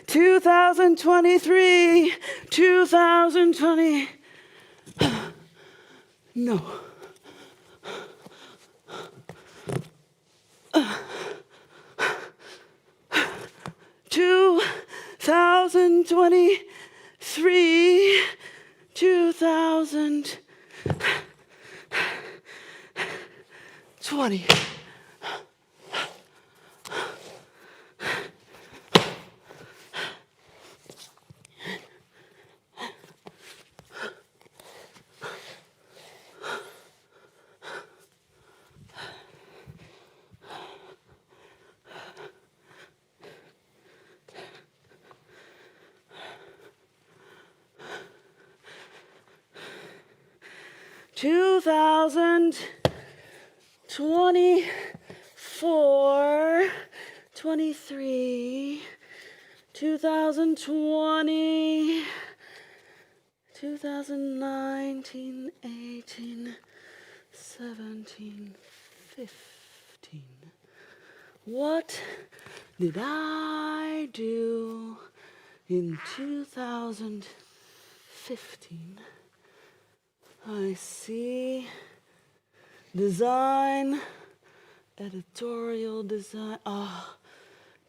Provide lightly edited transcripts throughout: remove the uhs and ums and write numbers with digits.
2023, 2020. No. 2023, 2020. 2024, 23, 2020, 2019, 18, 17, 15. What did I do in 2015? I see design, editorial design. Ah,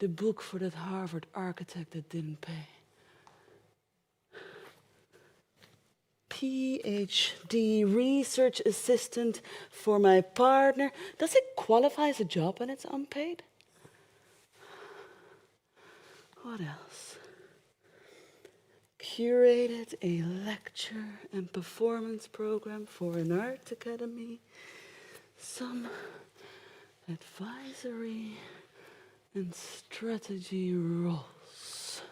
the book for that Harvard architect that didn't pay. PhD research assistant for my partner. Does it qualify as a job when it's unpaid? What else? Curated a lecture and performance program for an art academy. Some advisory and strategy roles.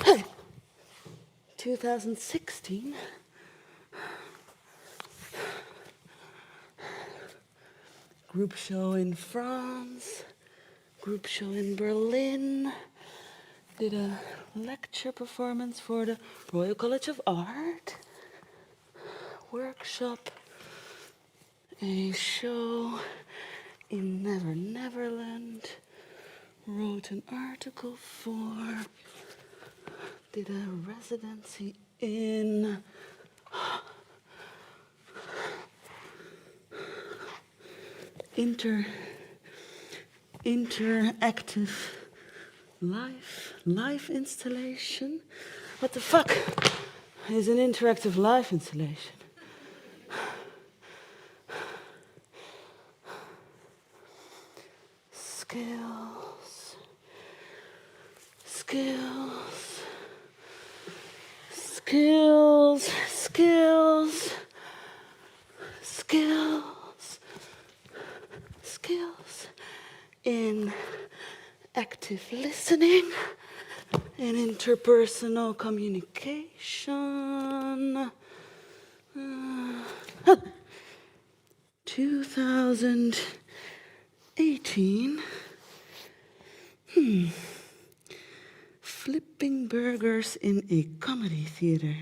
Hey, 2016. Group show in France, group show in Berlin, did a lecture performance for the Royal College of Art, workshop, a show in Neverland, wrote an article for, did a residency in interactive live installation. What the fuck is an interactive live installation? Skills, skills, skills, skills, skills, skills in active listening, in interpersonal communication. 2018. Flipping burgers in a comedy theater.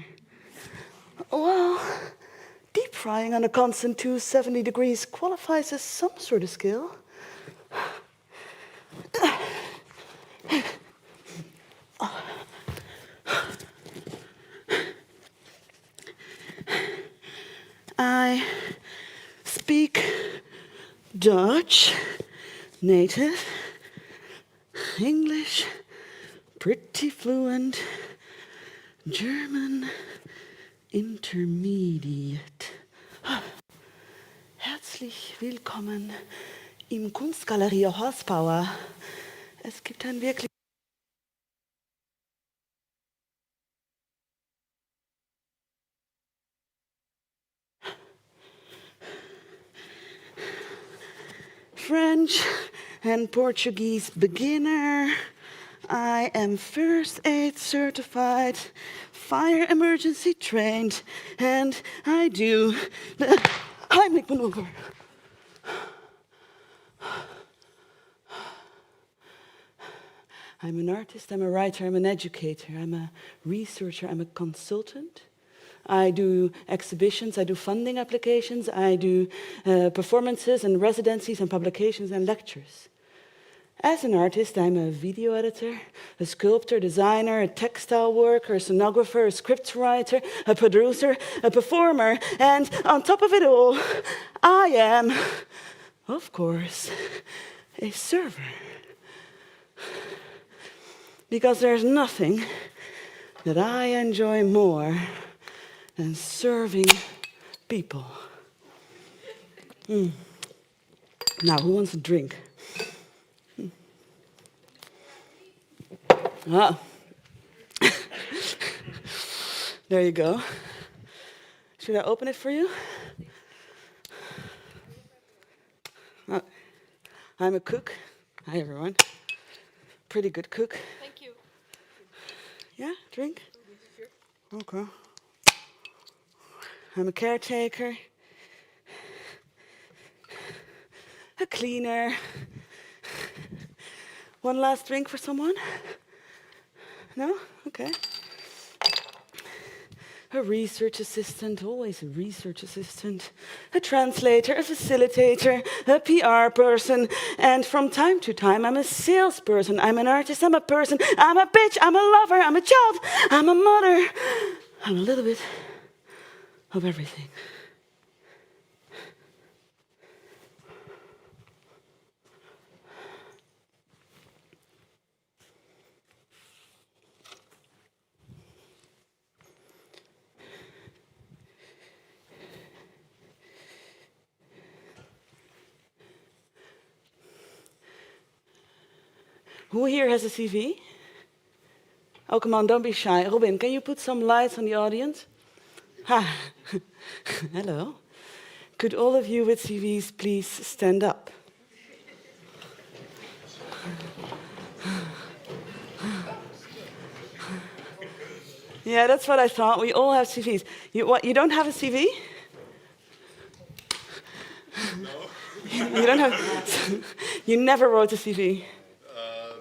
Well, deep frying on a constant 270 degrees qualifies as some sort of skill. I speak Dutch, native, English, pretty fluent, German, intermediate. Herzlich willkommen im Kunstgalerie Horsepower. Es gibt ein wirklich French and Portuguese beginner. I am first aid certified, fire emergency trained, and I do the Heimlich maneuver. I'm an artist, I'm a writer, I'm an educator, I'm a researcher, I'm a consultant. I do exhibitions, I do funding applications, I do performances and residencies and publications and lectures. As an artist, I'm a video editor, a sculptor, designer, a textile worker, a sonographer, a scriptwriter, a producer, a performer, and on top of it all, I am, of course, a server. Because there's nothing that I enjoy more than serving people. Now, who wants a drink? Ah. There you go. Should I open it for you? Oh. I'm a cook. Hi, everyone. Pretty good cook. Thank you. Yeah, drink? Okay. I'm a caretaker, a cleaner. One last drink for someone? No? Okay. A research assistant, always a research assistant, a translator, a facilitator, a PR person, and from time to time I'm a salesperson, I'm an artist, I'm a person, I'm a bitch, I'm a lover, I'm a child, I'm a mother. I'm a little bit of everything. Who here has a CV? Oh, come on, don't be shy. Robin, can you put some lights on the audience? Ha! Hello. Could all of you with CVs please stand up? Yeah, that's what I thought. We all have CVs. You don't have a CV? No. You don't have... You never wrote a CV?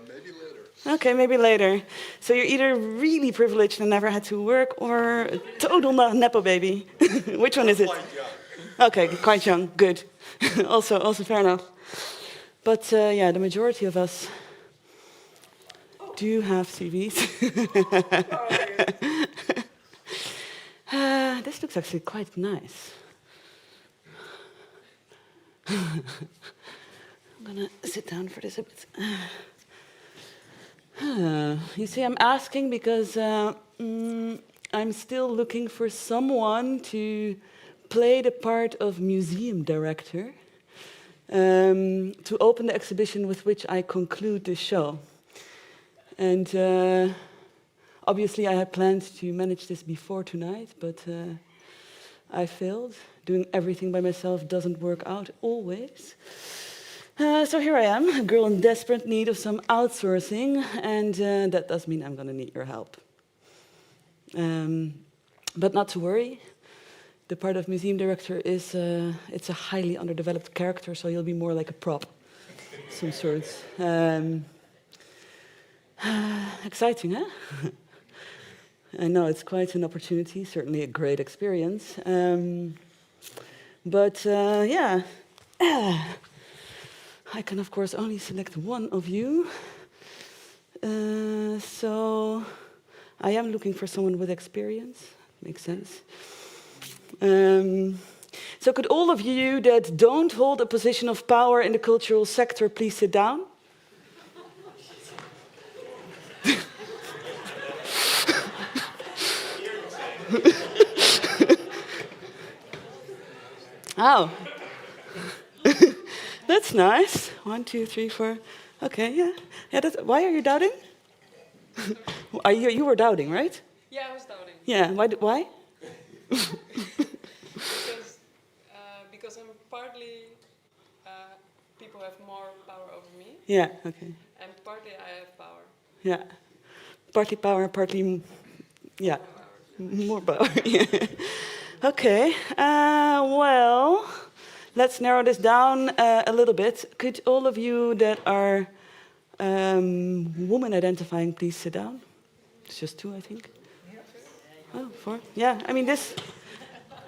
Maybe later. Okay, maybe later. So you're either really privileged and never had to work, or a total nepo baby. Which one is it? Quite young. Okay, quite young. Good. also fair enough. But yeah, the majority of us do have CVs. This looks actually quite nice. I'm gonna sit down for this a bit. You see, I'm asking because I'm still looking for someone to play the part of museum director to open the exhibition with which I conclude the show. And obviously I had planned to manage this before tonight, but I failed. Doing everything by myself doesn't work out always. So here I am, a girl in desperate need of some outsourcing, and that does mean I'm going to need your help. But not to worry. The part of museum director is it's a highly underdeveloped character, so you'll be more like a prop, some sorts. Exciting, huh? I know it's quite an opportunity, certainly a great experience. But yeah, I can of course only select one of you. So I am looking for someone with experience. Makes sense. So could all of you that don't hold a position of power in the cultural sector please sit down? Oh, that's nice. 1, 2, 3, 4. Okay, yeah. Why are you doubting? You were doubting, right? Yeah, I was doubting. Yeah. Why? Because I'm partly people have more power over me, Yeah. Okay. and partly I have power. Yeah. Partly power, partly, yeah, more power. Yeah. Okay. Well, let's narrow this down a little bit. Could all of you that are Woman identifying, please sit down. It's just 2, I think. Oh, 4. Yeah, I mean this.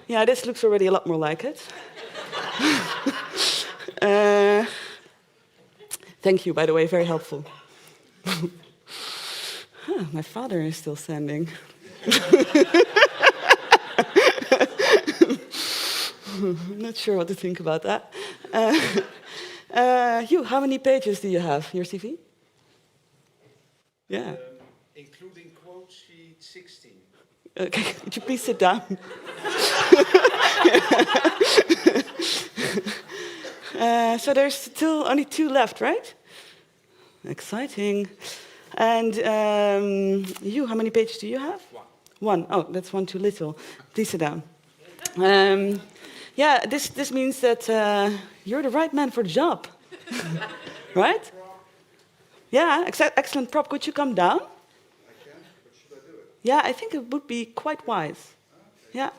Yeah, this looks already a lot more like it. Thank you, by the way, very helpful. My father is still standing. I'm not sure what to think about that. Hugh, how many pages do you have, your CV? Yeah. Including quote sheet 16. Okay, could you please sit down? So there's still only 2 left, right? Exciting. And you, how many pages do you have? 1. Oh, that's 1 too little. Please sit down. Yeah, this means that you're the right man for the job, right? Yeah, excellent prop. Could you come down? I can, but should I do it? Yeah, I think it would be quite wise. Yeah.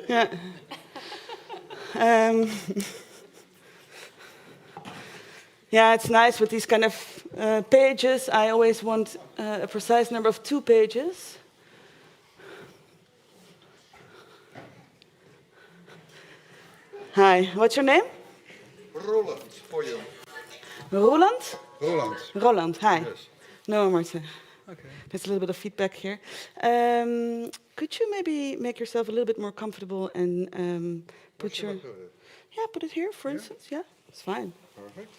Yeah. Yeah, it's nice with these kind of pages. I always want a precise number of 2 pages. Hi, what's your name? Roland, for you. Roland? Roland. Roland, hi. Yes. Noa Marthe. Okay. There's a little bit of feedback here. Could you maybe make yourself a little bit more comfortable and Where put should your... I put it? Yeah, put it here, for instance. Yeah, it's fine. Perfect.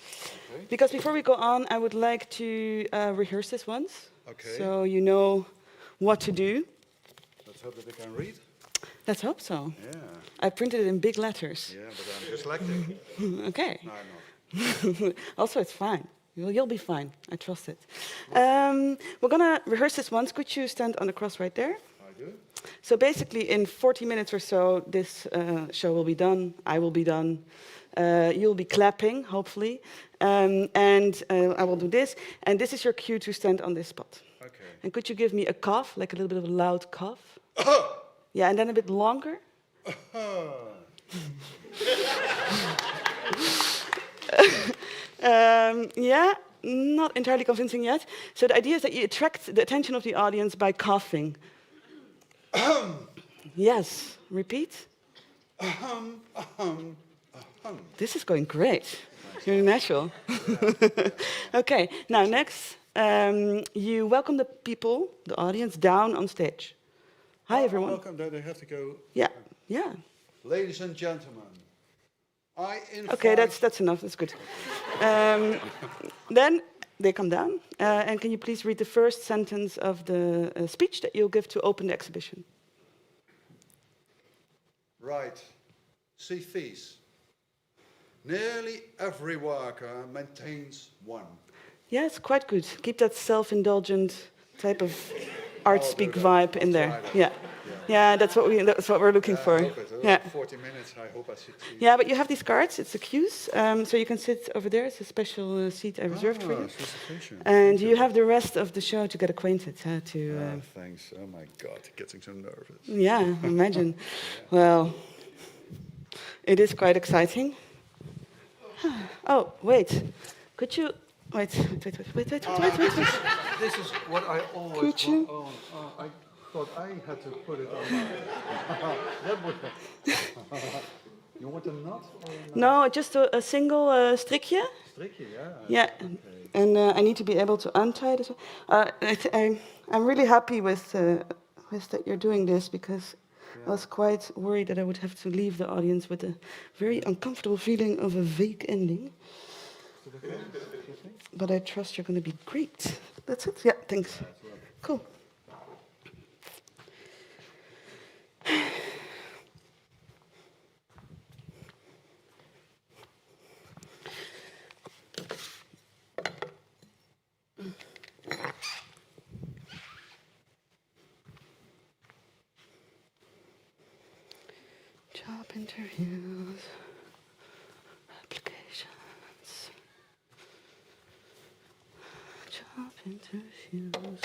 Okay. Because before we go on, I would like to rehearse this once. Okay. So you know what to do. Let's hope that I can read. Let's hope so. Yeah. I printed it in big letters. Yeah, but I'm dyslexic. Okay. No, I'm not. Also, it's fine. You'll be fine. I trust it. We're going to rehearse this once. Could you stand on the cross right there? I do. So basically, in 40 minutes or so, this show will be done. I will be done. You'll be clapping, hopefully. And I will do this. And this is your cue to stand on this spot. Okay. And could you give me a cough, like a little bit of a loud cough? Yeah, and then a bit longer. Yeah, not entirely convincing yet. So the idea is that you attract the attention of the audience by coughing. Yes, repeat. This is going great. You're natural. Okay, now next, you welcome the people, the audience, down on stage. Hi, everyone. Welcome. They have to go. Yeah, yeah. Ladies and gentlemen, I invite... Okay, that's enough. That's good. Then they come down. And can you please read the first sentence of the speech that you'll give to open the exhibition? Right. See fees. Nearly every worker maintains one. Yes, quite good. Keep that self-indulgent type of art I'll speak do that. vibe in I'll there. try that. Yeah. Yeah, that's what we're looking for. I hope it. Yeah. 40 minutes, I hope I succeed. Yeah, but you have these cards. It's the cues, so you can sit over there. It's a special seat I reserved for you. Solicitation. And you have the rest of the show to get acquainted. Thanks. Oh my God, getting so nervous. Yeah, imagine. Well, it is quite exciting. Oh, wait. Could you... Wait. This is what I always Could you- want. Oh, I thought I had to put it on my... That would... You want a knot or a knot? No, just a single strikje. Strikje, yeah. Yeah, and I need to be able to untie this. I'm really happy with that you're doing this because I was quite worried that I would have to leave the audience with a very uncomfortable feeling of a vague ending. But I trust you're going to be great. That's it? Yeah, thanks. Cool. Job interviews, applications, job interviews,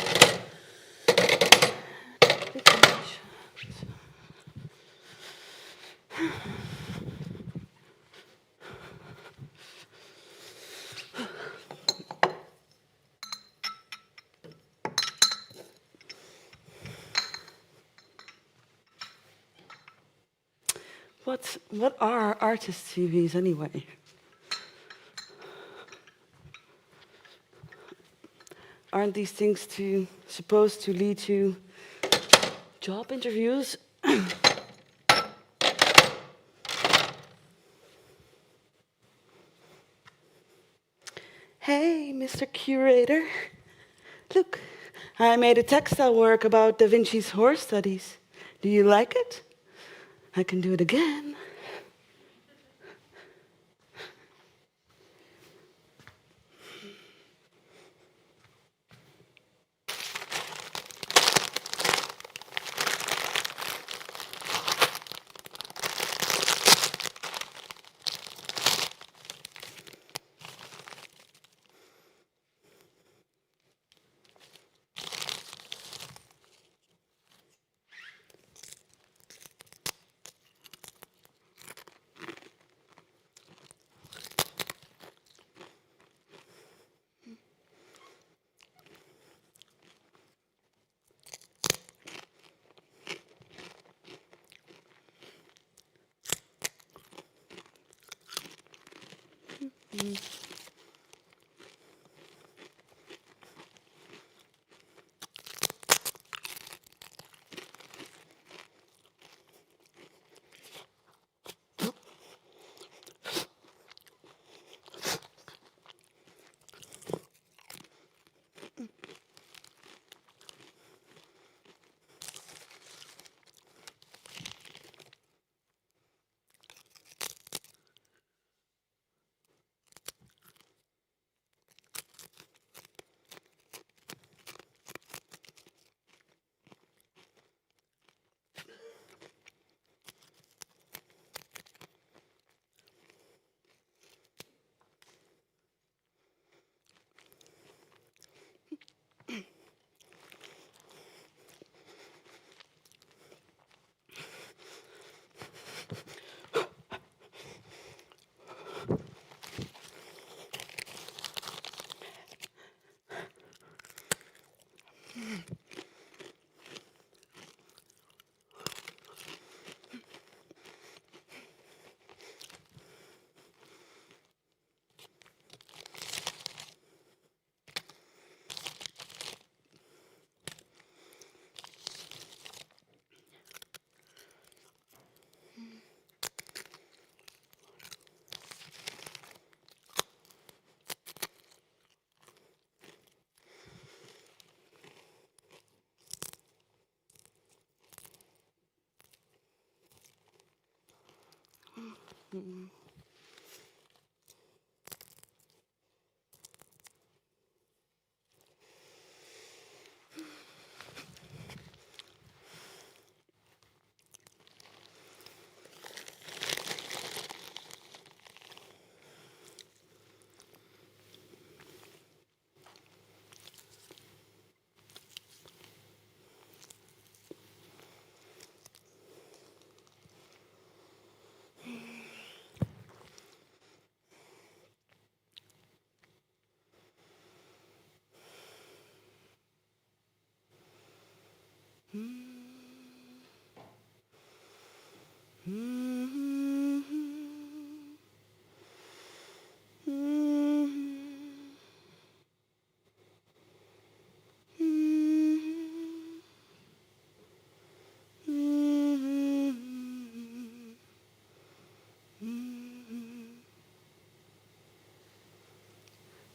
applications. what are artist CVs anyway? Aren't these things supposed to lead to job interviews? Hey, Mr. Curator. Look, I made a textile work about Da Vinci's horse studies. Do you like it? I can do it again.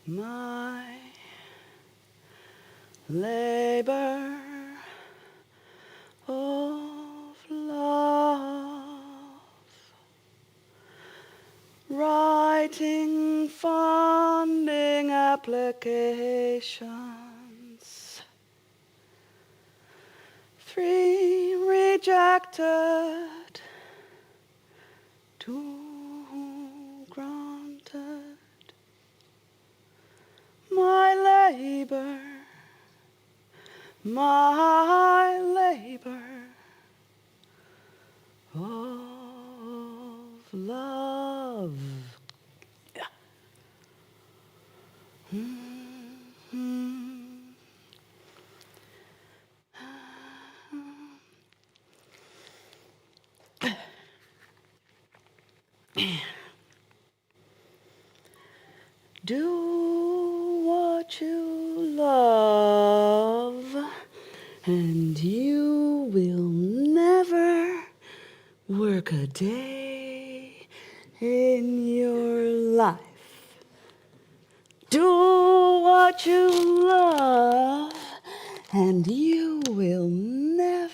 My labor of love, writing funding applications, 3 rejected, 2 granted. My labor of love. Yeah. Do what you love, and you will never work a day in your life. Do what you love, and you will never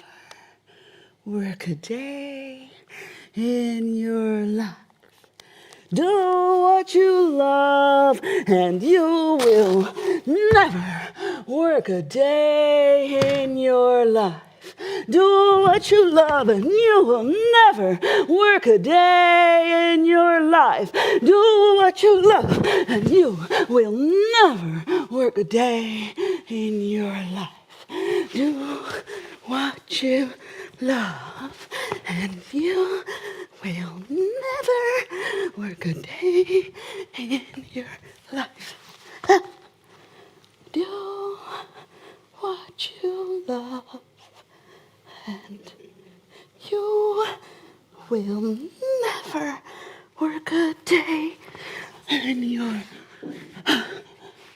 work a day in your life. Do what you love, and you will never work a day in your life. Do what you love, and you will never work a day in your life. Do what you love, and you will never work a day in your life. Do what you love, and you will never work a day in your life. Do what you love, and you will never work a day in your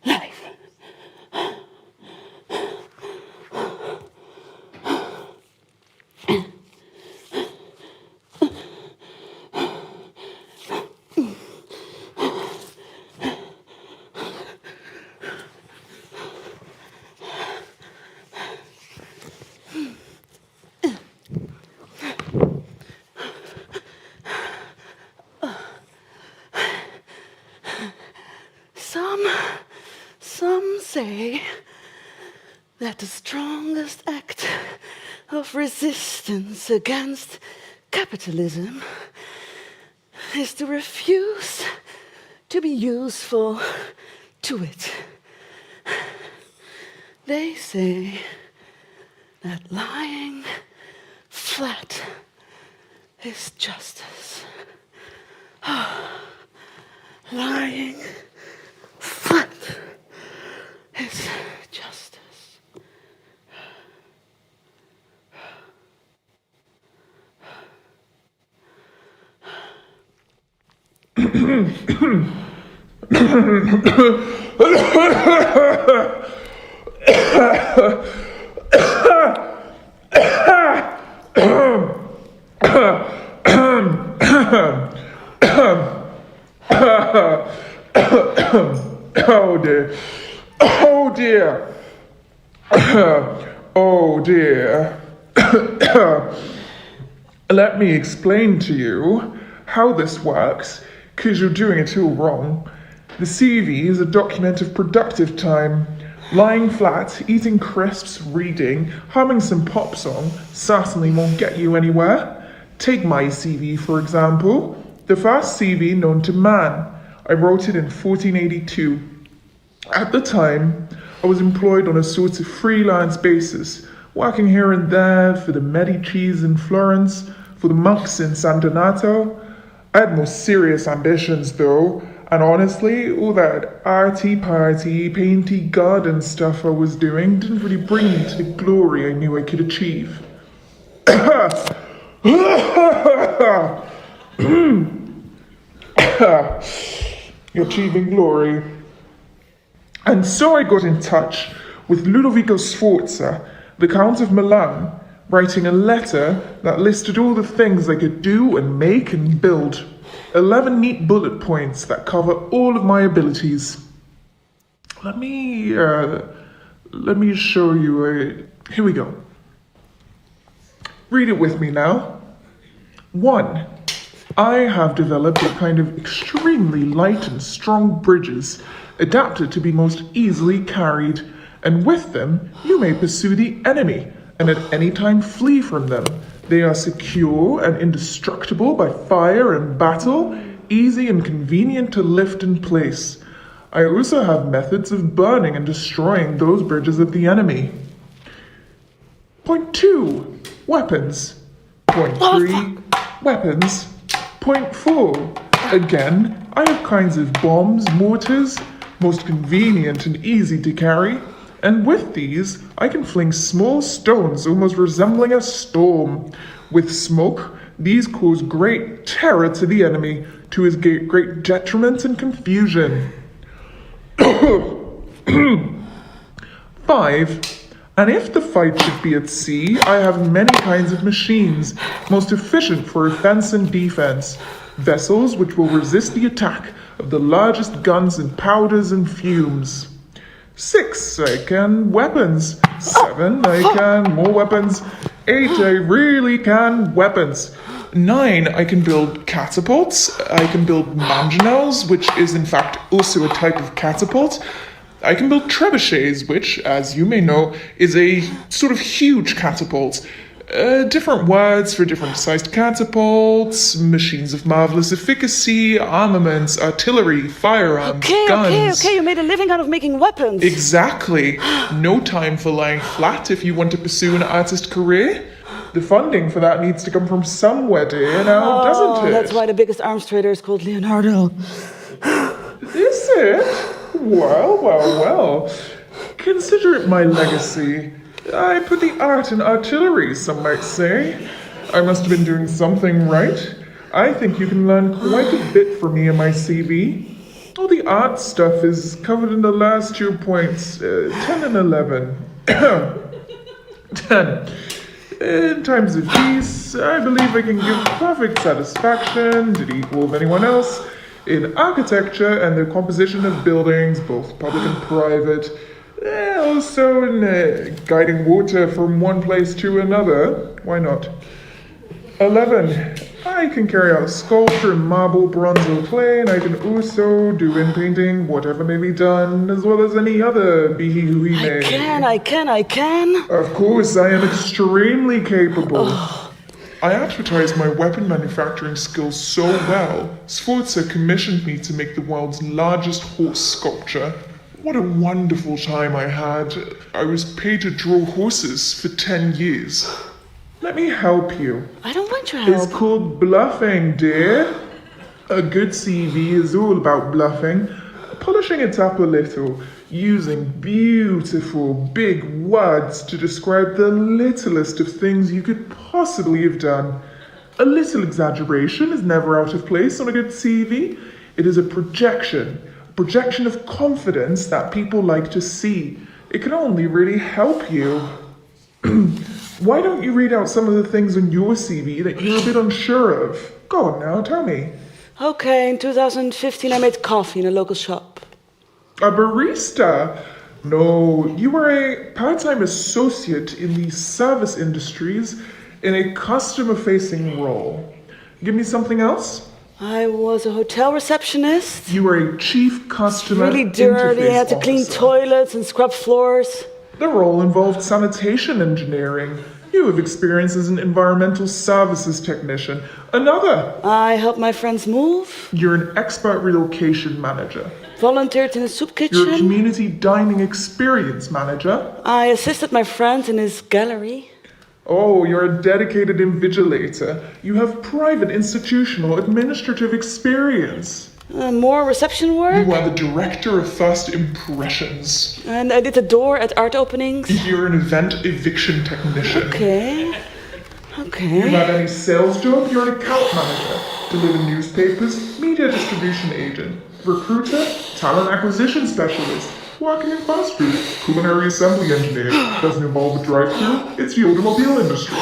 life. Some say that the strongest act of resistance against capitalism is to refuse to be useful to it. They say that lying flat is justice. Lying flat is justice. Oh dear. Oh dear. Oh dear. Let me explain to you how this works, because you're doing it all wrong. The CV is a document of productive time. Lying flat, eating crisps, reading, humming some pop song certainly won't get you anywhere. Take my CV, for example. The first CV known to man. I wrote it in 1482. At the time, I was employed on a sort of freelance basis, working here and there for the Medicis in Florence, for the monks in San Donato. I had more serious ambitions though, and honestly, all that arty-party, painty garden stuff I was doing didn't really bring me to the glory I knew I could achieve. Achieving glory. And so I got in touch with Ludovico Sforza, the Count of Milan, writing a letter that listed all the things I could do and make and build. 11 neat bullet points that cover all of my abilities. Let me show you here we go. Read it with me now. 1. I have developed a kind of extremely light and strong bridges, adapted to be most easily carried, and with them you may pursue the enemy, and at any time flee from them. They are secure and indestructible by fire and battle, easy and convenient to lift and place. I also have methods of burning and destroying those bridges of the enemy. Point 2, weapons. Point 3, weapons. Point 4, again, I have kinds of bombs, mortars, most convenient and easy to carry, and with these I can fling small stones almost resembling a storm. With smoke, these cause great terror to the enemy, to his great detriment and confusion. 5. And if the fight should be at sea, I have many kinds of machines, most efficient for offense and defense. Vessels which will resist the attack of the largest guns and powders and fumes. 6. I can weapons. 7. I can more weapons. 8. I really can weapons. 9. I can build catapults. I can build mangonels, which is in fact also a type of catapult. I can build trebuchets, which, as you may know, is a sort of huge catapult. Different words for different sized catapults, machines of marvelous efficacy, armaments, artillery, firearms, guns. Okay, you made a living out of making weapons. Exactly. No time for lying flat if you want to pursue an artist career. The funding for that needs to come from somewhere, dear, now, doesn't it? That's why the biggest arms trader is called Leonardo. Is it? Well. Consider it my legacy. I put the art in artillery, some might say. I must have been doing something right. I think you can learn quite a bit from me in my CV. All the art stuff is covered in the last 2 points, 10 and 11. 10. In times of peace, I believe I can give perfect satisfaction to the equal of anyone else in architecture and the composition of buildings, both public and private. Also in guiding water from one place to another. Why not? 11. I can carry out sculpture in marble, bronze, or clay, and I can also do in painting whatever may be done, as well as any other be he who he may. I can. Of course, I am extremely capable. I advertise my weapon manufacturing skills so well, Sforza commissioned me to make the world's largest horse sculpture. What a wonderful time I had. I was paid to draw horses for 10 years. Let me help you. I don't want your help. It's called bluffing, dear. A good CV is all about bluffing, polishing it up a little, using beautiful big words to describe the littlest of things you could possibly have done. A little exaggeration is never out of place on a good CV. It is a projection of confidence that people like to see. It can only really help you. Why don't you read out some of the things on your CV that you're a bit unsure of? Go on now, tell me. Okay, in 2015 I made coffee in a local shop. A barista? No, you were a part-time associate in the service industries in a customer-facing role. Give me something else? I was a hotel receptionist. You were a chief customer Really dirty, I interface had to clean officer. toilets and scrub floors. The role involved sanitation engineering. You have experience as an environmental services technician. Another. I helped my friends move, You're an expert relocation manager. volunteered in a soup You're a kitchen. community dining experience manager. I assisted my friend in his gallery. Oh, you're a dedicated invigilator. You have private institutional administrative experience. More reception work. You are the director of first impressions. And I did the door at art openings. You're an event eviction technician. Okay. You have any sales job? You're an account manager. Deliver newspapers, media distribution agent, recruiter, talent acquisition specialist, working in fast food, culinary assembly engineer. Doesn't involve a drive-thru, it's the automobile industry.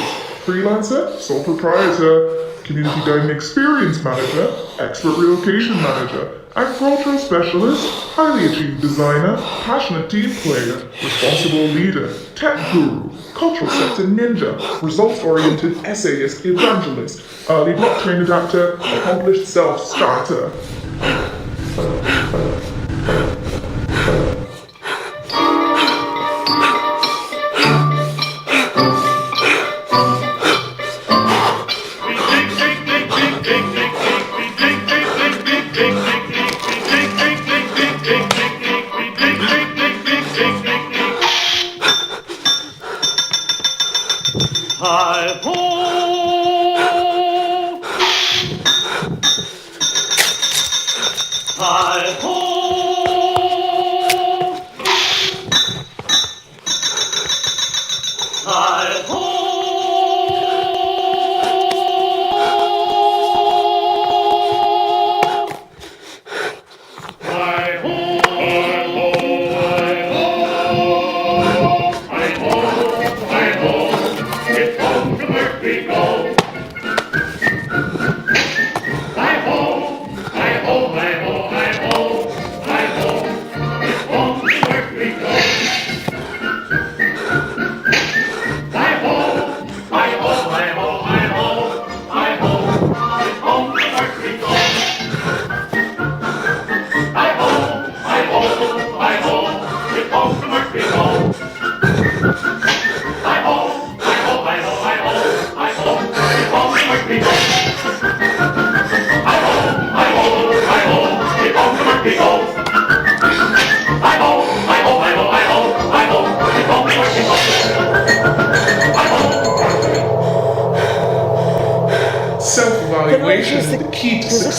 Freelancer, sole proprietor, community dining experience manager, expert relocation manager, agricultural specialist, highly achieved designer, passionate team player, responsible leader, tech guru, cultural sector ninja, results-oriented essayist, evangelist, early blockchain adapter, accomplished self-starter.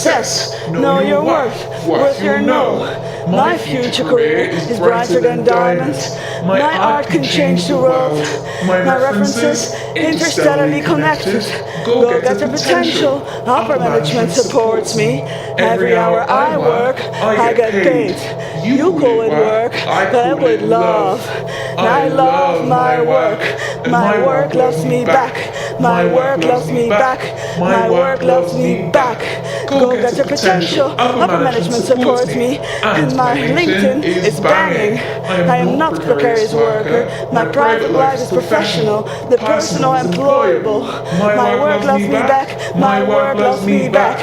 success. Know your what you know. My future career is brighter than diamonds. My art can change the world. My references interstellarly connected. Go get the potential. Upper management supports me. Every hour I work, I get paid. You call it work, but I call it love. I love my work. My work loves me back. My work loves me back. My work loves me back. Go get your potential. Upper management supports me. And my LinkedIn is banging. I am not a precarious worker. My private life is professional. The personal employable. My work loves me back. My work loves me back.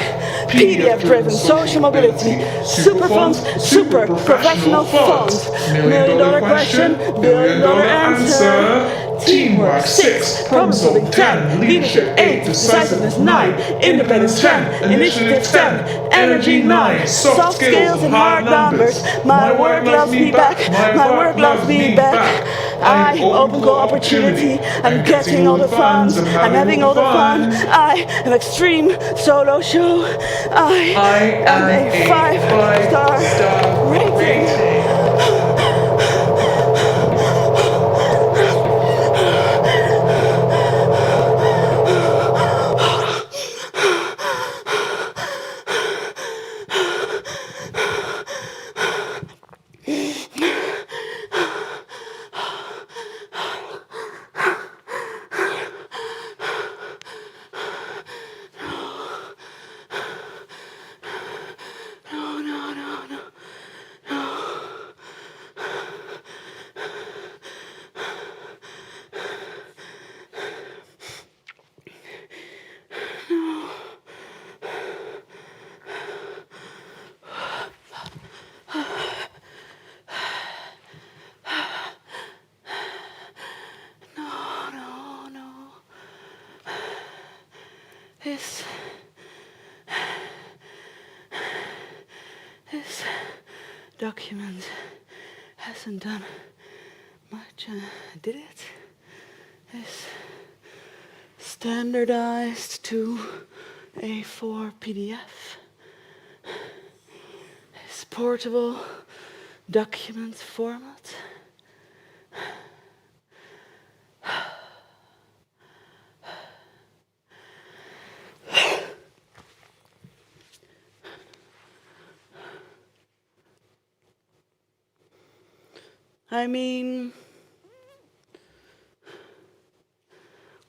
PDF driven social mobility. Super funds, super professional funds. $1,000,000 question, $1,000,000,000 answer. Teamwork 6, problem solving 10, leadership 8, decisiveness 9, independence 10, initiative 10, energy 9, soft skills and hard numbers. My work loves me back, my work loves me back. I open goal opportunity, I'm getting all the funds, I'm having all the fun. I am extreme solo show. I am a 5-star rating. This document hasn't done much, did it? It's standardized to A4 PDF. It's portable document format. I mean,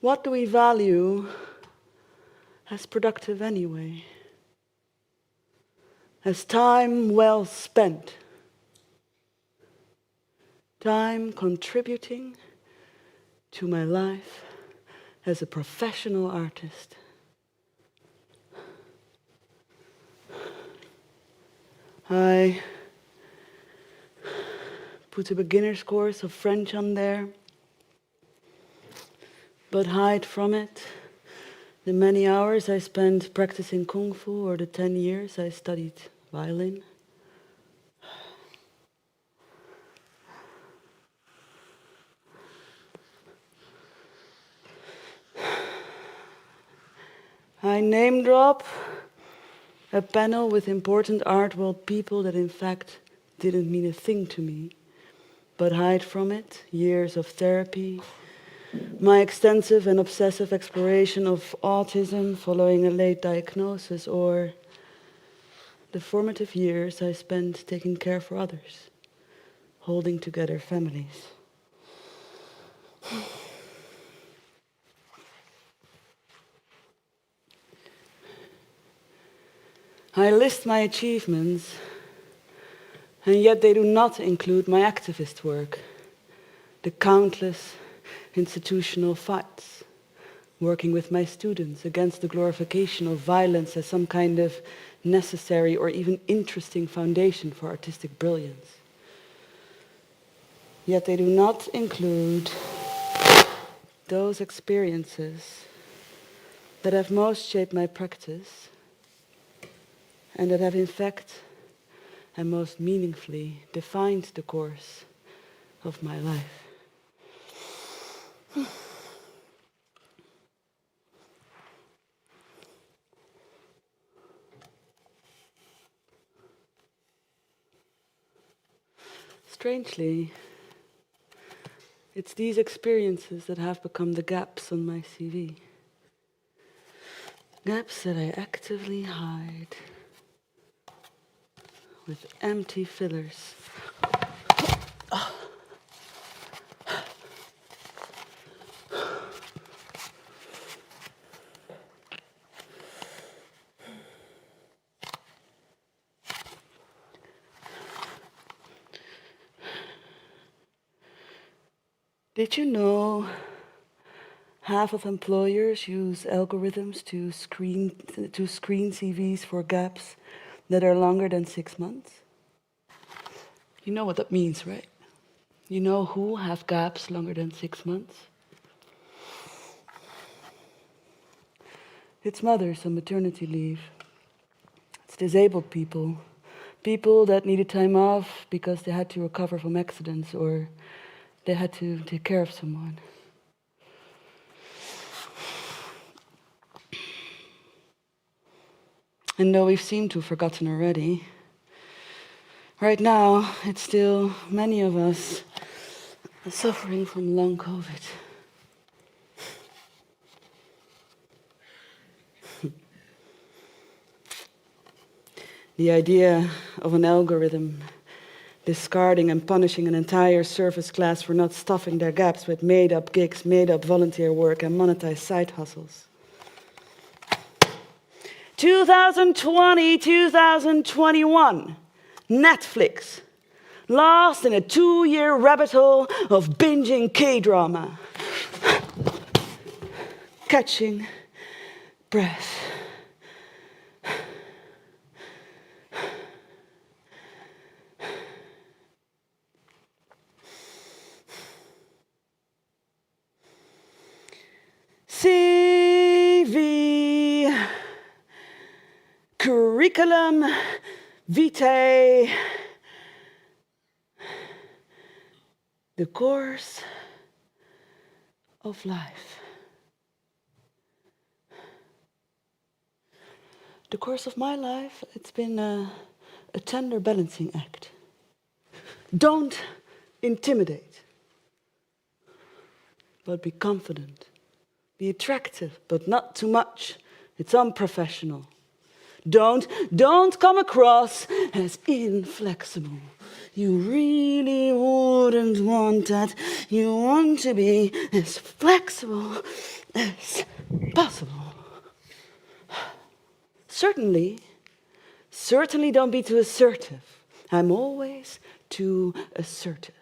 what do we value as productive anyway? As time well spent? Time contributing to my life as a professional artist. I put a beginner's course of French on there, but hide from it the many hours I spent practicing Kung Fu or the 10 years I studied violin. I name drop a panel with important art world people that in fact didn't mean a thing to me, but hide from it years of therapy, my extensive and obsessive exploration of autism following a late diagnosis, or the formative years I spent taking care for others, holding together families. I list my achievements, and yet they do not include my activist work, the countless institutional fights, working with my students against the glorification of violence as some kind of necessary or even interesting foundation for artistic brilliance. Yet they do not include those experiences that have most shaped my practice and that have in fact and most meaningfully defined the course of my life. Strangely, it's these experiences that have become the gaps on my CV. Gaps that I actively hide with empty fillers. Did you know half of employers use algorithms to screen CVs for gaps that are longer than 6 months? You know what that means, right? You know who have gaps longer than 6 months? It's mothers on maternity leave. It's disabled people. People that needed time off because they had to recover from accidents or they had to take care of someone. And though we've seemed to have forgotten already, right now it's still many of us suffering from long COVID. The idea of an algorithm discarding and punishing an entire service class for not stuffing their gaps with made-up gigs, made-up volunteer work, and monetized side hustles. 2020, 2021, Netflix, lost in a 2-year rabbit hole of binging K-drama. Catching breath. CV, curriculum vitae, the course of life. The course of my life, it's been a tender balancing act. Don't intimidate, but be confident. Be attractive, but not too much. It's unprofessional. Don't come across as inflexible. You really wouldn't want that. You want to be as flexible as possible. Certainly don't be too assertive. I'm always too assertive.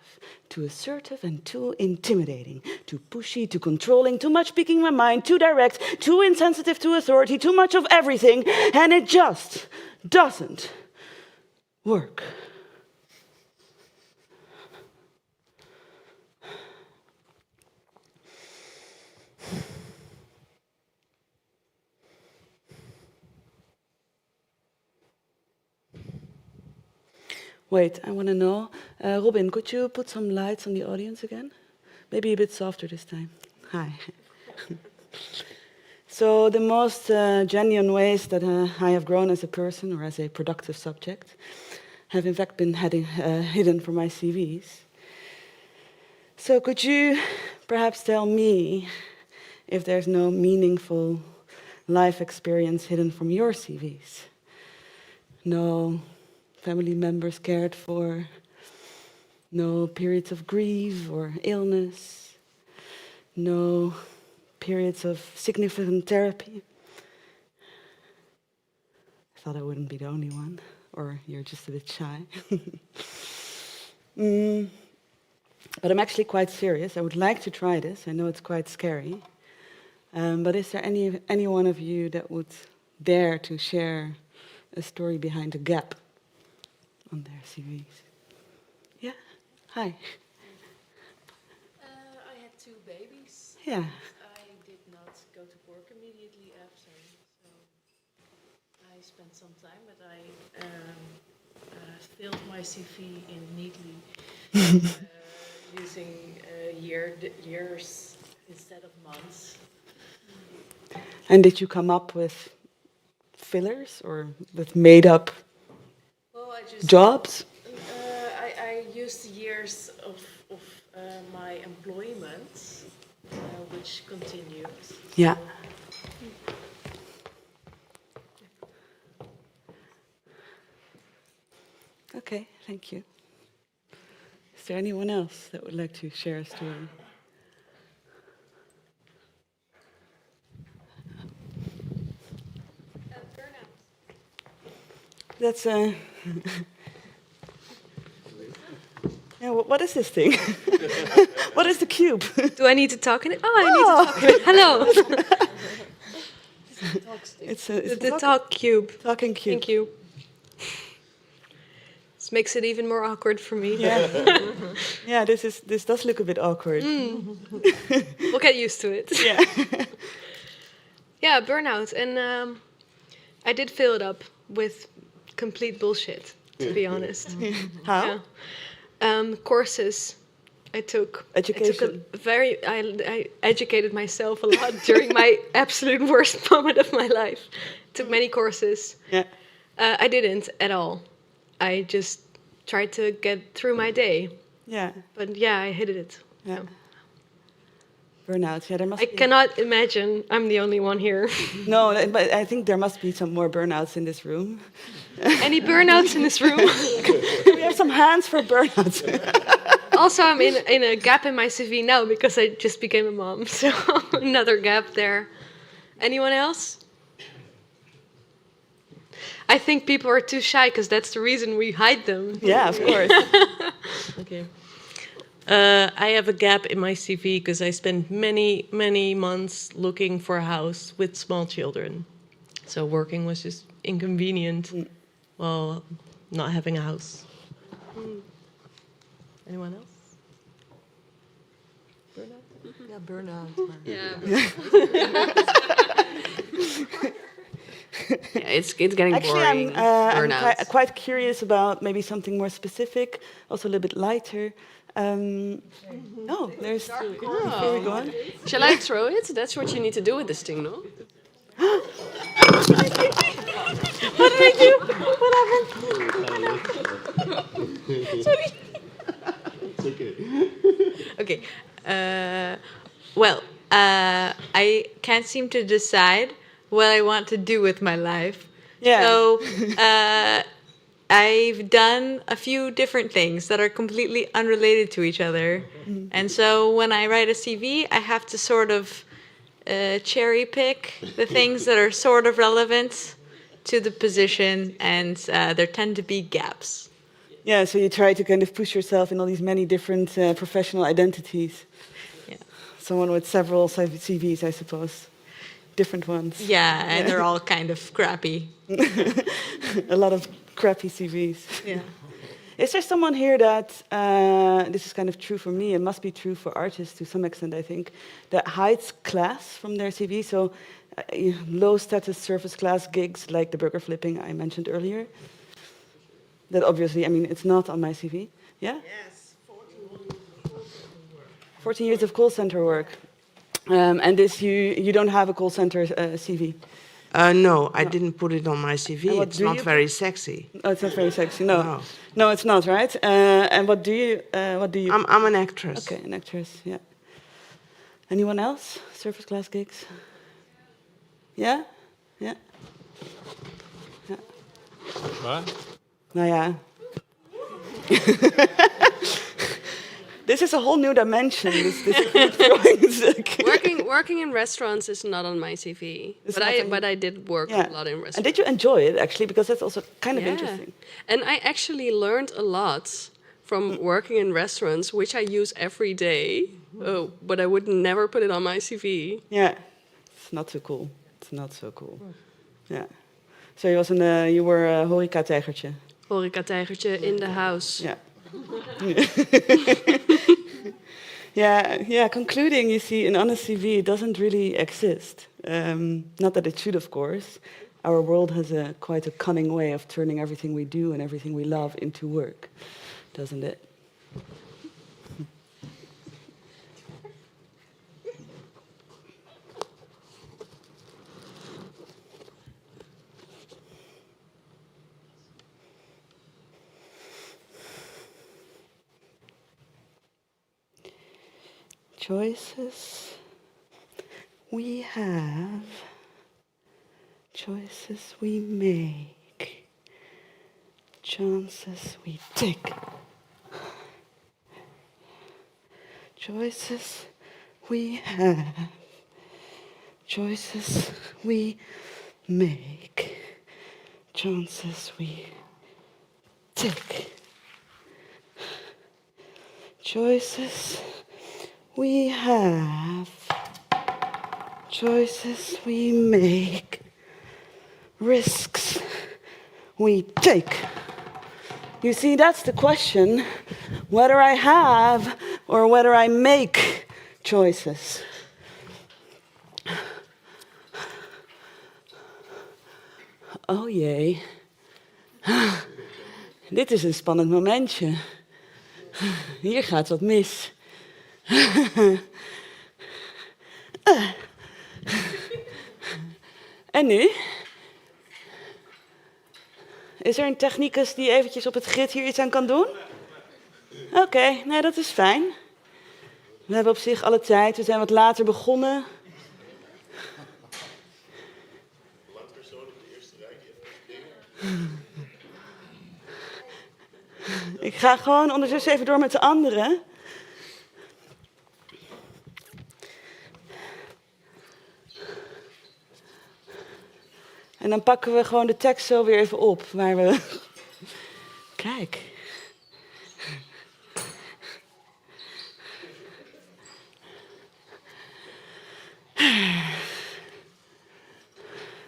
Too assertive and too intimidating, too pushy, too controlling, too much speaking my mind, too direct, too insensitive to authority, too much of everything, and it just doesn't work. Wait, I want to know. Robin, could you put some lights on the audience again? Maybe a bit softer this time. Hi. So the most genuine ways that I have grown as a person or as a productive subject have in fact been hidden from my CVs. So could you perhaps tell me if there's no meaningful life experience hidden from your CVs? No family members cared for, no periods of grief or illness, no periods of significant therapy. I thought I wouldn't be the only one, or you're just a bit shy. But I'm actually quite serious. I would like to try this. I know it's quite scary. But is there any one of you that would dare to share a story behind a gap on their CVs? Yeah? Hi. I had 2 babies. Yeah. I did not go to work immediately after, so I spent some time, but I filled my CV in neatly using years instead of months. And did you come up with fillers or with made-up Well, I just jobs? I used just years of my employment, which continues. Yeah. Okay, thank you. Is there anyone else that would like to share a story? That's yeah. What is this thing? What is the cube? Do I need to talk in it? Oh, I need to talk in it. Hello. It's The talk cube. talking cube. Thank you. This makes it even more awkward for me. Yeah. Yeah. This does look a bit awkward. We'll get used to it. Yeah. Yeah, burnout. And I did fill it up with complete bullshit, to be honest. How? Yeah. Courses I took. Education. I educated myself a lot during my absolute worst moment of my life. Took many courses. Yeah. I didn't at all. I just tried to get through my day. Yeah. But yeah, I hated it. Yeah. So. Burnout. Yeah, there must I be. cannot imagine I'm the only one here. No, but I think there must be some more burnouts in this room. Any burnouts in this room? Can we have some hands for burnouts? Also, I'm in a gap in my CV now because I just became a mom. So another gap there. Anyone else? I think people are too shy because that's the reason we hide them. Yeah, of course. Okay. I have a gap in my CV because I spent many months looking for a house with small children. So working was just inconvenient while not having a house. Anyone else? Burnout? Yeah, burnout. Yeah. Yeah, it's getting Actually, boring. I'm Burnout. quite curious about maybe something more specific, also a little bit lighter. Oh, there's. Before we go on. Shall I throw it? That's what you need to do with this thing, no? What did I do? What happened? Sorry. It's okay. Okay. I can't seem to decide what I want to do with my life. Yeah. So I've done a few different things that are completely unrelated to each other. And so when I write a CV, I have to sort of cherry pick the things that are sort of relevant to the position, and there tend to be gaps. Yeah, so you try to kind of push yourself in all these many different professional identities. Yeah. Someone with several CVs, I suppose. Different ones. Yeah, and they're all kind of crappy. A lot of crappy CVs. Yeah. Is there someone here that, this is kind of true for me, it must be true for artists to some extent, I think, that hides class from their CV? So low status surface class gigs like the burger flipping I mentioned earlier. That obviously, I mean, it's not on my CV. Yeah? Yes, 14 years of call center work. And this, you don't have a call center CV. No, I didn't put it on my CV. what It's do not you very sexy. Oh, it's not very sexy. No, No. no, it's not, right? And what do you? I'm an actress. Okay, an actress. Yeah. Anyone else? Surface class gigs. Yeah, yeah. Ja. Waar? Nou ja. This is a whole new dimension. Working in restaurants is not on my CV, but I did work a lot in restaurants. And did you enjoy it actually? Because that's also kind of Yeah. interesting. And I actually learned a lot from working in restaurants, which I use every day. But I would never put it on my CV. Yeah, it's not so cool. It's not so cool. Yeah. So you were a horeca-tijgertje. Horeca-tijgertje in the house. Yeah. Yeah. Concluding, you see, an honest CV doesn't really exist. Not that it should, of course. Our world has quite a cunning way of turning everything we do and everything we love into work, doesn't it? Choices we have, choices we make, chances we take. Choices we have, choices we make, chances we take. Choices we have, choices we make, risks we take. You see, that's the question, whether I have or whether I make choices. Oh jee. Dit is een spannend momentje. Hier gaat wat mis. En nu? Is er een technicus die eventjes op het grid hier iets aan kan doen? Oké, nee, dat is fijn. We hebben op zich alle tijd, we zijn wat later begonnen. Ik ga gewoon ondertussen even door met de anderen. En dan pakken we gewoon de tekst zo weer even op, waar we... Kijk.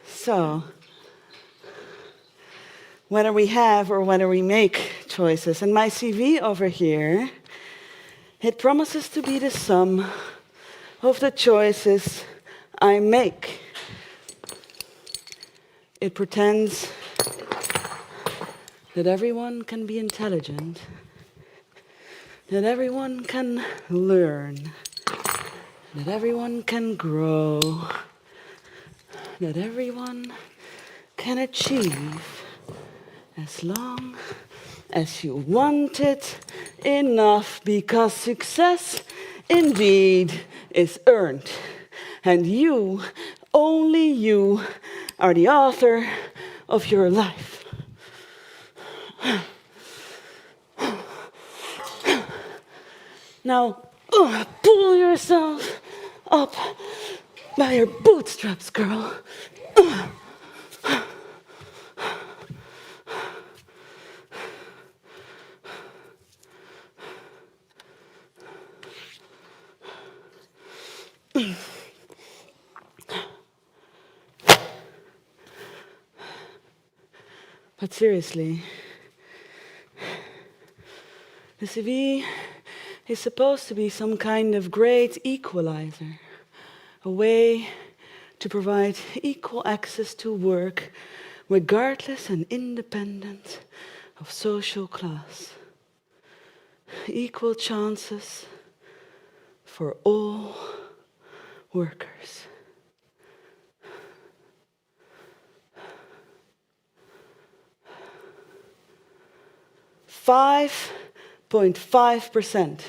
So, whether we have or whether we make choices. And my CV over here, it promises to be the sum of the choices I make. It pretends that everyone can be intelligent, that everyone can learn, that everyone can grow, that everyone can achieve as long as you want it enough, because success indeed is earned. And you, only you, are the author of your life. Now, pull yourself up by your bootstraps, girl. But seriously, the CV is supposed to be some kind of great equalizer, a way to provide equal access to work, regardless and independent of social class. Equal chances for all workers. 5.5%.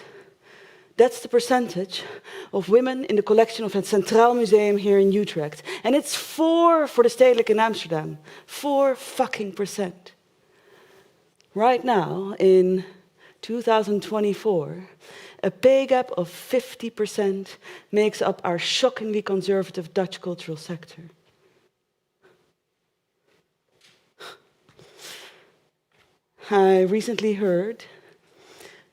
That's the percentage of women in the collection of het Centraal Museum here in Utrecht. And it's 4 for the Stedelijk in Amsterdam. 4%. Right now, in 2024, a pay gap of 50% makes up our shockingly conservative Dutch cultural sector. I recently heard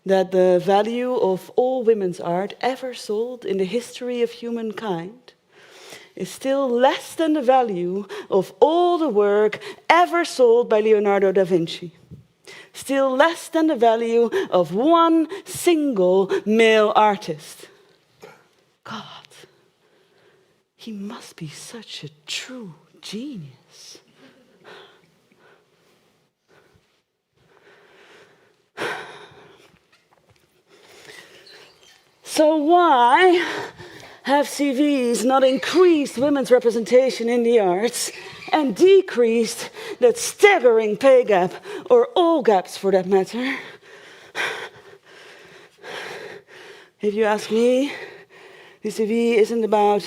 that the value of all women's art ever sold in the history of humankind is still less than the value of all the work ever sold by Leonardo da Vinci. Still less than the value of one single male artist. God, he must be such a true genius. So why have CVs not increased women's representation in the arts and decreased that staggering pay gap, or all gaps for that matter? If you ask me, The CV isn't about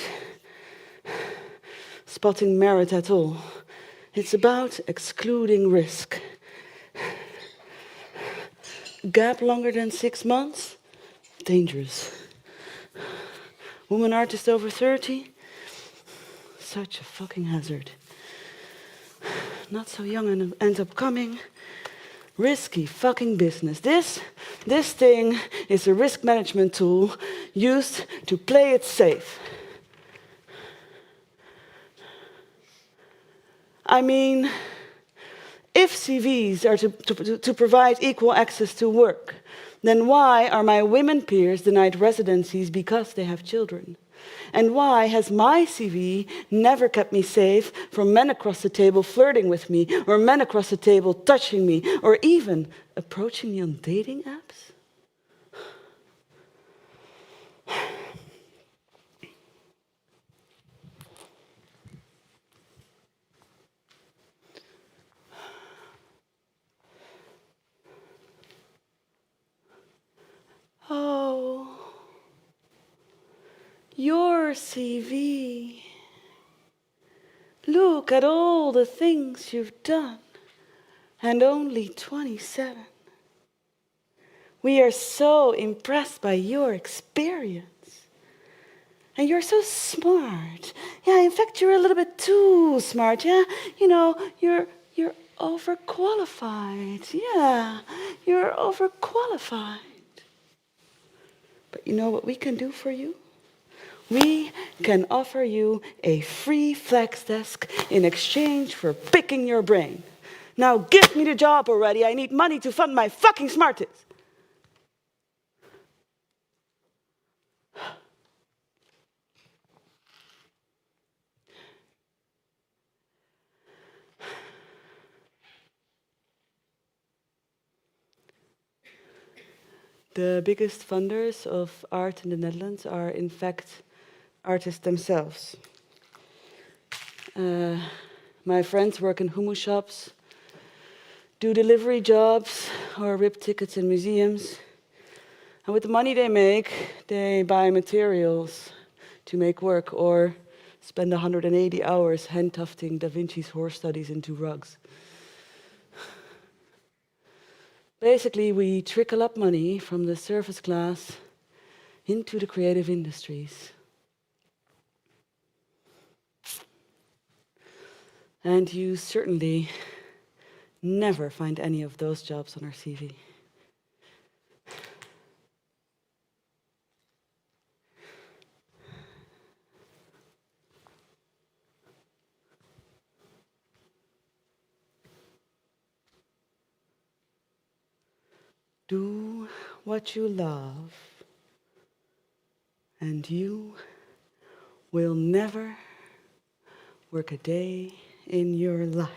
spotting merit at all. It's about excluding risk. Gap longer than 6 months? Dangerous. Woman artist over 30? Such a fucking hazard. Not so young and end up coming. Risky fucking business. This thing is a risk management tool used to play it safe. I mean, if CVs are to provide equal access to work, then why are my women peers denied residencies because they have children? And why has my CV never kept me safe from men across the table flirting with me, or men across the table touching me, or even approaching me on dating apps? Oh, your CV. Look at all the things you've done, and only 27. We are so impressed by your experience. And you're so smart. Yeah, in fact, you're a little bit too smart, yeah? You know, you're overqualified. Yeah, you're overqualified. But you know what we can do for you? We can offer you a free flex desk in exchange for picking your brain. Now give me the job already. I need money to fund my fucking smartest. The biggest funders of art in the Netherlands are, in fact, artists themselves. My friends work in hummus shops, do delivery jobs, or rip tickets in museums. And with the money they make, they buy materials to make work, or spend 180 hours hand-tufting Da Vinci's horse studies into rugs. Basically, we trickle up money from the service class into the creative industries. And you certainly never find any of those jobs on our CV. Do what you love, and you will never work a day in your life.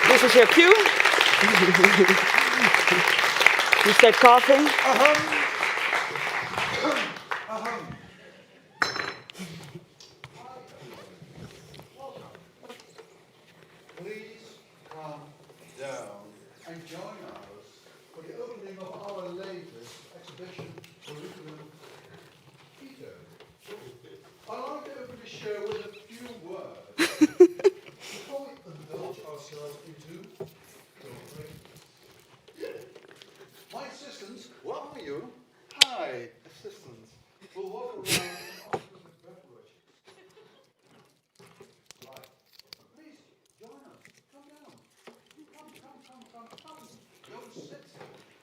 This is your cue. You start coughing. Please come down and join us for the opening of our latest exhibition, Curriculum Veto. I'd like to open the show with a few words before we indulge ourselves into cooperation. My assistants, where are you? Hi, assistants. We'll walk around and offer some preparations. Right. Please, join us. Come down. Come. Don't sit.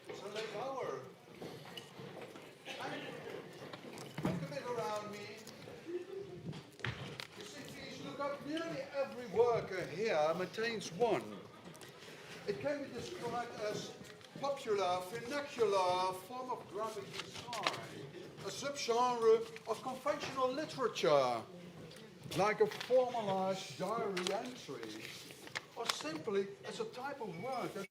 It's a late hour. Look a bit around me. You see, please look up. Nearly every worker here maintains one. It can be described as popular, vernacular form of graphic design, a subgenre of conventional literature, like a formalized diary entry, or simply as a type of work that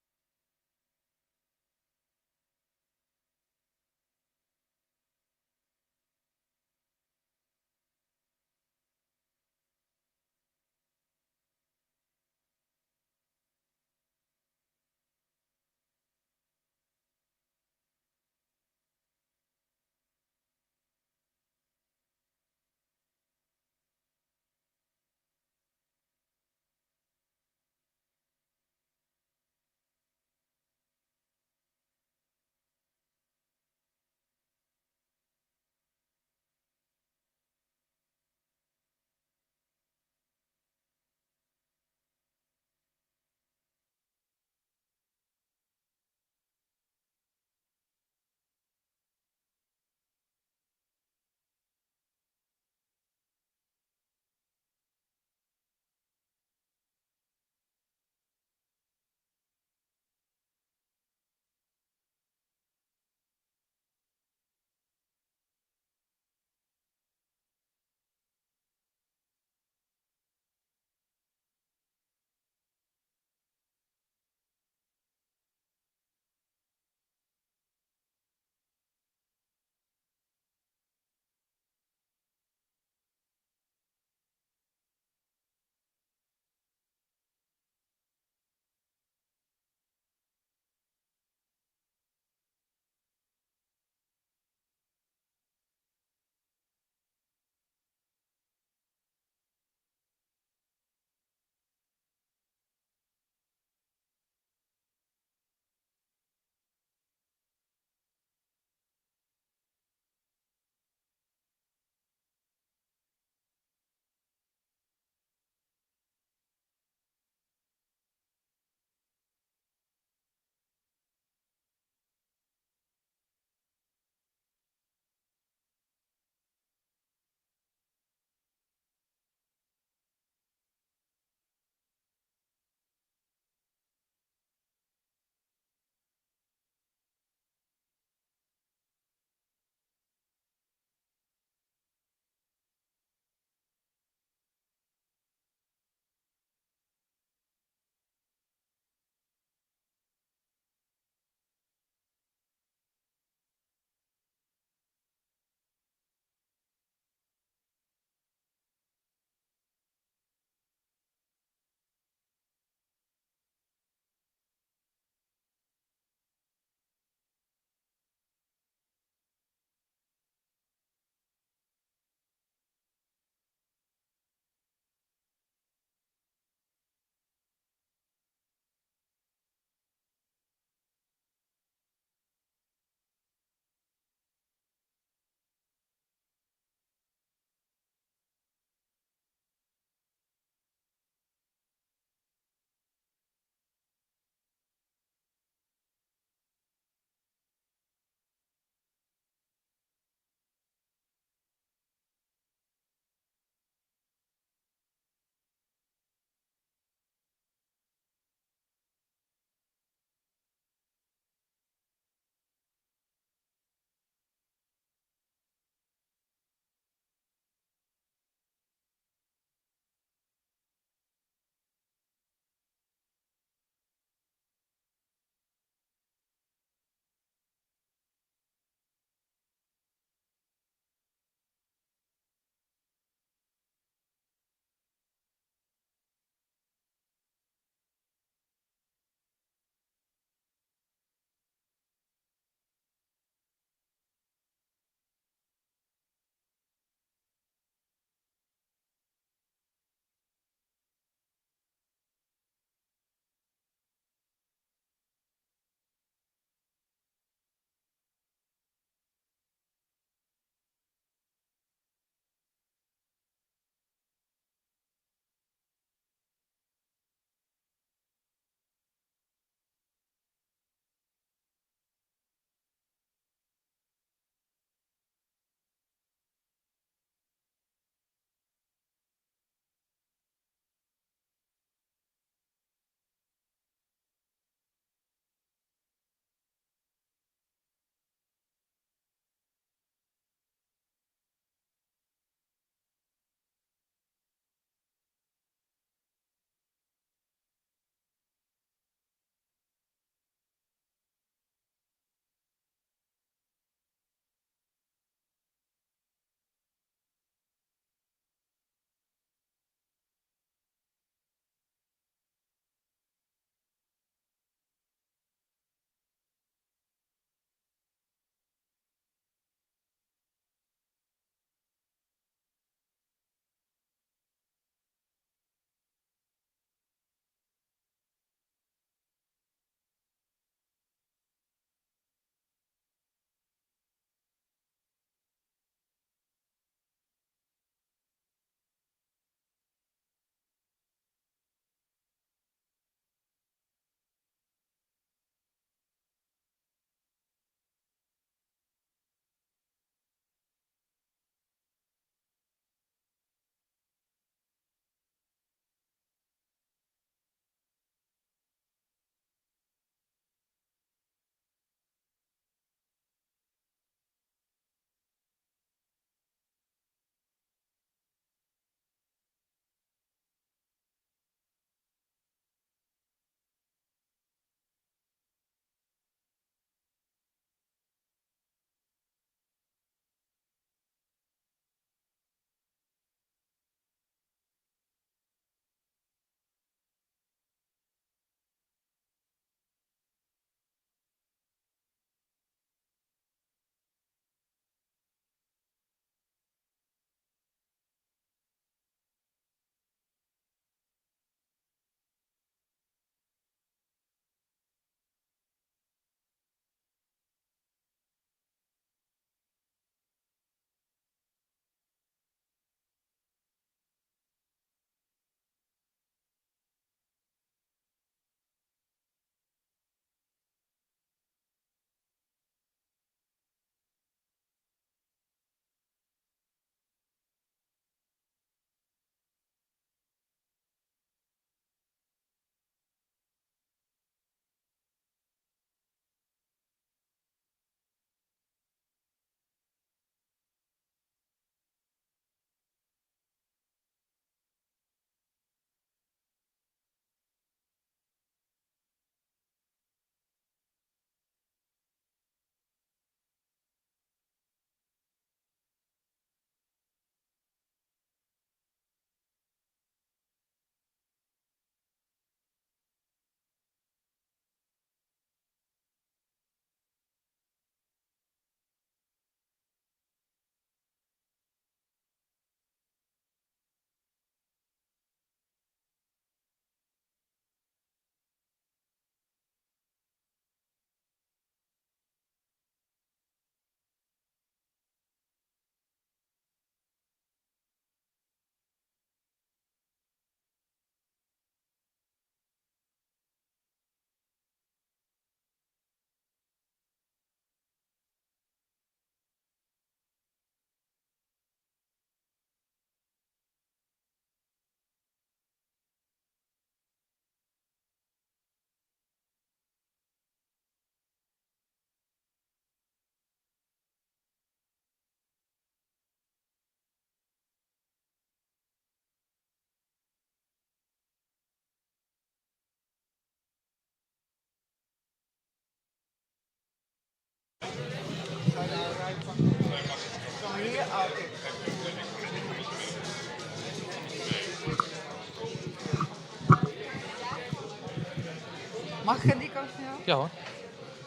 Mag ik aan die kant van jou? Ja hoor.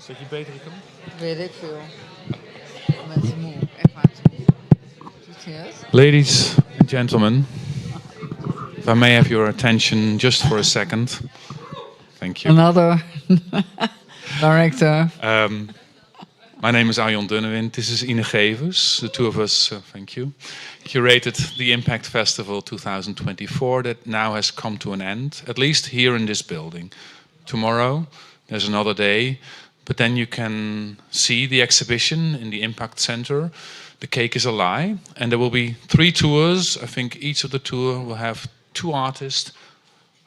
Zet je beter kan? Weet ik veel. Mensen moe. Echt waar. Serieus? Ladies and gentlemen, if I may have your attention just for a second. Thank you. Another director. My name is Arjon Dunnewind. This is Ine Gevers. The two of us, thank you, curated the IMPAKT Festival 2024 that now has come to an end, at least here in this building. Tomorrow, there's another day, but then you can see the exhibition in the IMPAKT Center. The Cake is a Lie, and there will be 3 tours. I think each of the tour will have 2 artists.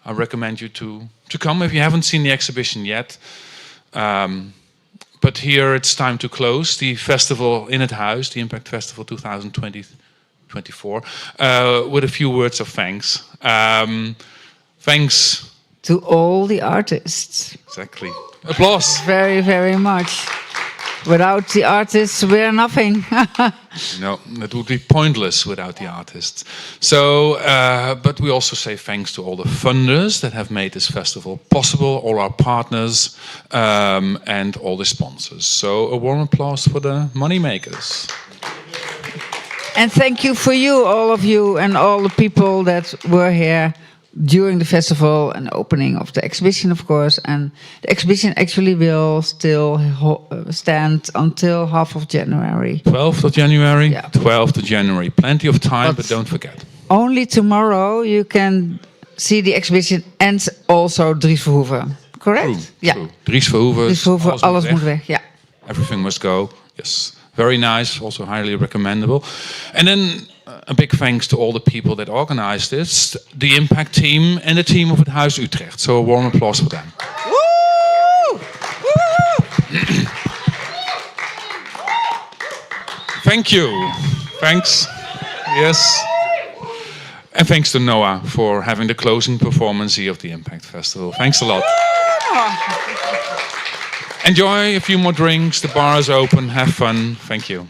I recommend you to come if you haven't seen the exhibition yet. But here it's time to close the festival in het huis, the IMPAKT Festival 2024, with a few words of thanks. Thanks To all the artists. Exactly. Applause. Very, very much. Without the artists, we're nothing. No, it would be pointless without the artists. So, but we also say thanks to all the funders that have made this festival possible, all our partners, and all the sponsors. So a warm applause for the moneymakers. And thank you for you, all of you, and all the people that were here during the festival and opening of the exhibition, of course. And the exhibition actually will still stand until half of January. 12th of January? Yeah. 12th of January. Plenty of time, but don't forget. Only tomorrow you can see the exhibition and also Dries Verhoeven. Correct? True, Yeah. true. Dries Verhoeven. Dries Verhoeven, alles moet weg. Yeah. Everything must go. Yes. Very nice, also highly recommendable. And then a big thanks to all the people that organized this, the IMPAKT team and the team of het Huis Utrecht. So a warm applause for them. Woo! Woo! Thank you. Thanks. Yes. And thanks to Noa for having the closing performance here of the IMPAKT Festival. Thanks a lot. Enjoy a few more drinks. The bar is open. Have fun. Thank you.